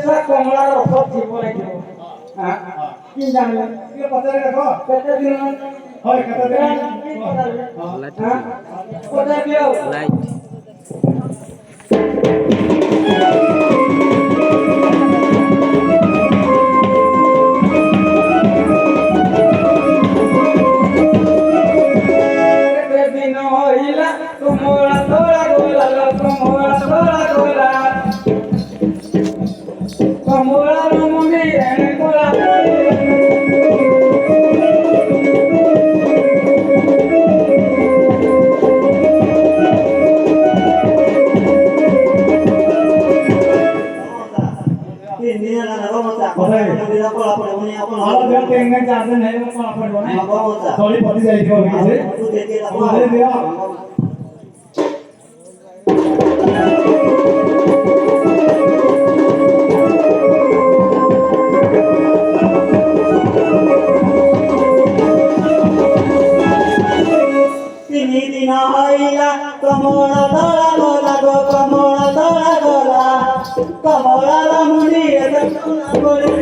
ପଇସା କମଳା ରସ ଥିବ ଲାଗିବ কি জানলে পচারে দেখো কেতে দিন হয় কেতে দিন কোথায় দিও লাইট দিন হইলা তোমরা তোরা গোলা তোমরা তোরা গোলা তোমরা রমণী এনে গোলা Kalau dia pengen charger नहीं वो कौन पड़ेगा ना थोड़ी पति जाएगी वो भी से उधर दिया তিনি দিন হইলা কমলা ধরা গোলা গো কমলা ধরা গোলা কমলা রমণী দেখুনা করে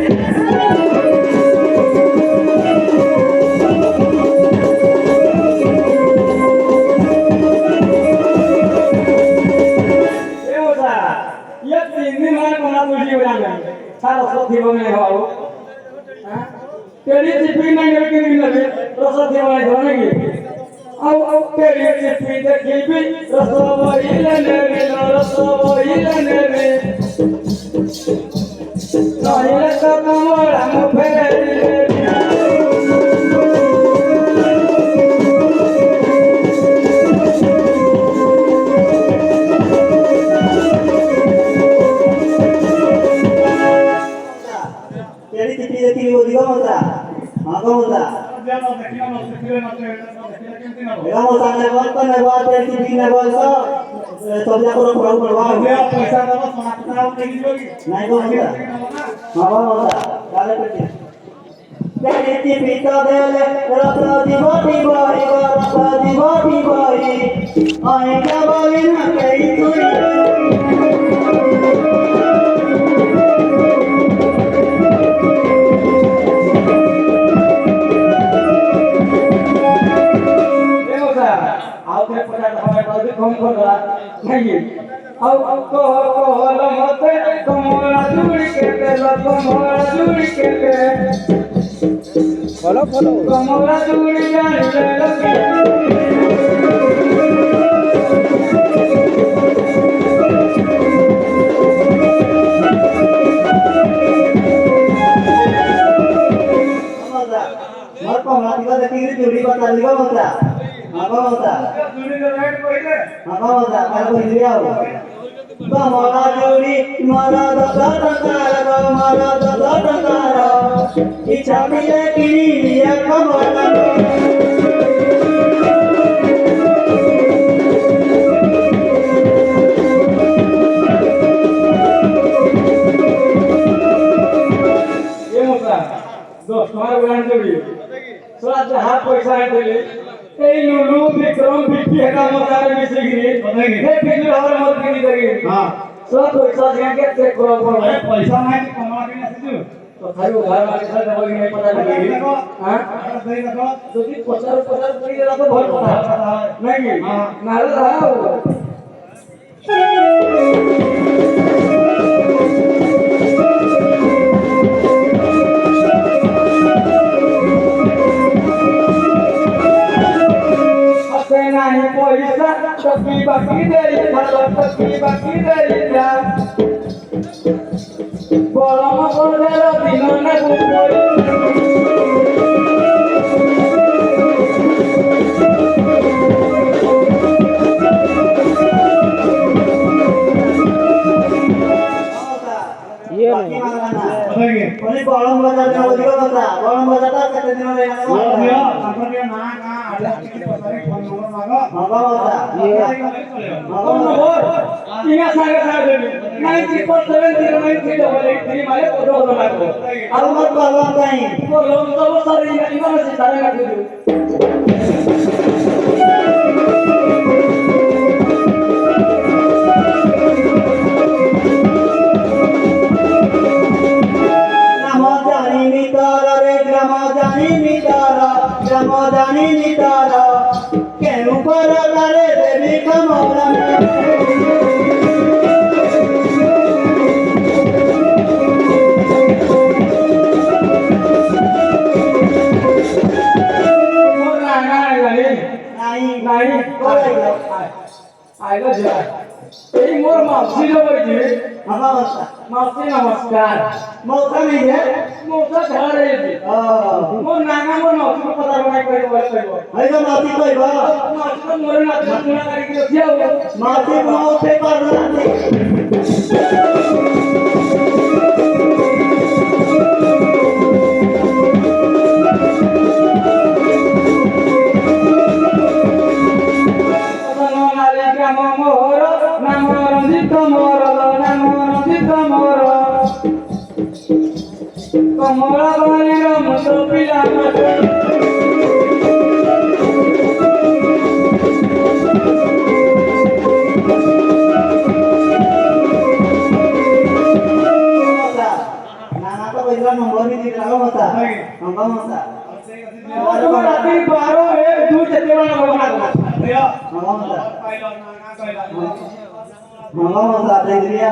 Salah satu bangnya halu, jadi cipi nanya begini lagi, rasa dia mana jalan lagi, au jadi cipi dek cipi, rasa boilan nebe, rasa boilan nebe, naya kata orang mupere. jadi tipi tipi वो दिखा मत हाँ कौन सा dia no देखिए no देखिए ना दिखा मत ने बात तेरी tipi ने बात सब जा करो पढ़ो पढ़वा dia पैसा दबा समाप्त नहीं होगी नहीं कौन सा हाँ कौन सा काले पेटी तेरी tipi तो दे ले रत्ना दिवाली बारी रत्ना दिवाली बारी आए क्या बारी ना कहीं तुरी कौन कौन रहा नहीं अब को लमते कमला जुड़ी के तेल कमला जुड़ी के फॉलो फॉलो कमला जुड़ी जाने लगे मत कमला दिखा देखी जुड़ी बता दिखा मत apa mata? Apa mata? Kalau dia apa? Kamala juri, mara dada dada, mara dada dada. Icha mile kini dia kamala. ये मता, दोस्त हमारे बुलाने जरूरी। सोचा जहाँ पैसा है तेरे এই লুলু বিক্রম বিক্রি হেটা মজারে মিশে গিয়ে হে ফিজুল হওয়ার মত কিনি দেগে हाँ সব পয়সা দিয়ে চেক করা পড়বে पैसा नहीं कमा के नहीं सिद्धू তো খাইও ঘর মালিক সাথে দেবো কি নাই পতা লাগি হ্যাঁ दे देखो যদি 50 করে দিলা তো ভয় কথা নাকি না রে দাও नहीं पैसा तकी बाकी देरी था तकी बाकी देरी था बड़ा मगर देरो दिन ने गुपोई ये नहीं बताइए Ini kolom baca dengan juga baca. Kolom baca tak kata di mana yang और mana? dia apa dia ना ना ada kita pasari phone number मांगा Apa baca? कौन नंबर इना सांगे सांगे 94709388 माले फोटो फोटो लागो Alamat kolom kain. बोलो तो वो सारे इना से सारे काट दो नितारा जमदानी नितारा केनु पर करे देवी कमरा मोर रांगा गली नहीं नाही आयला जा ए मोर मावशी लो पाहिजे नमस्कार मावशी नमस्कार मौका नहीं है मोठा घर आहे ते मोर नागा मोर मावशी को पता बनाय करे बोल कहिबो ऐसा माती कोई बा मावशी को मोर ना मुना करी के दिया माती मौते पर नहीं कमला बाली राम तो पिला नाना तो पैसा नंबर भी दिख रहा होता नंबर होता और राती 12 एक दूर चले वाला बना नंबर होता नंबर होता देख लिया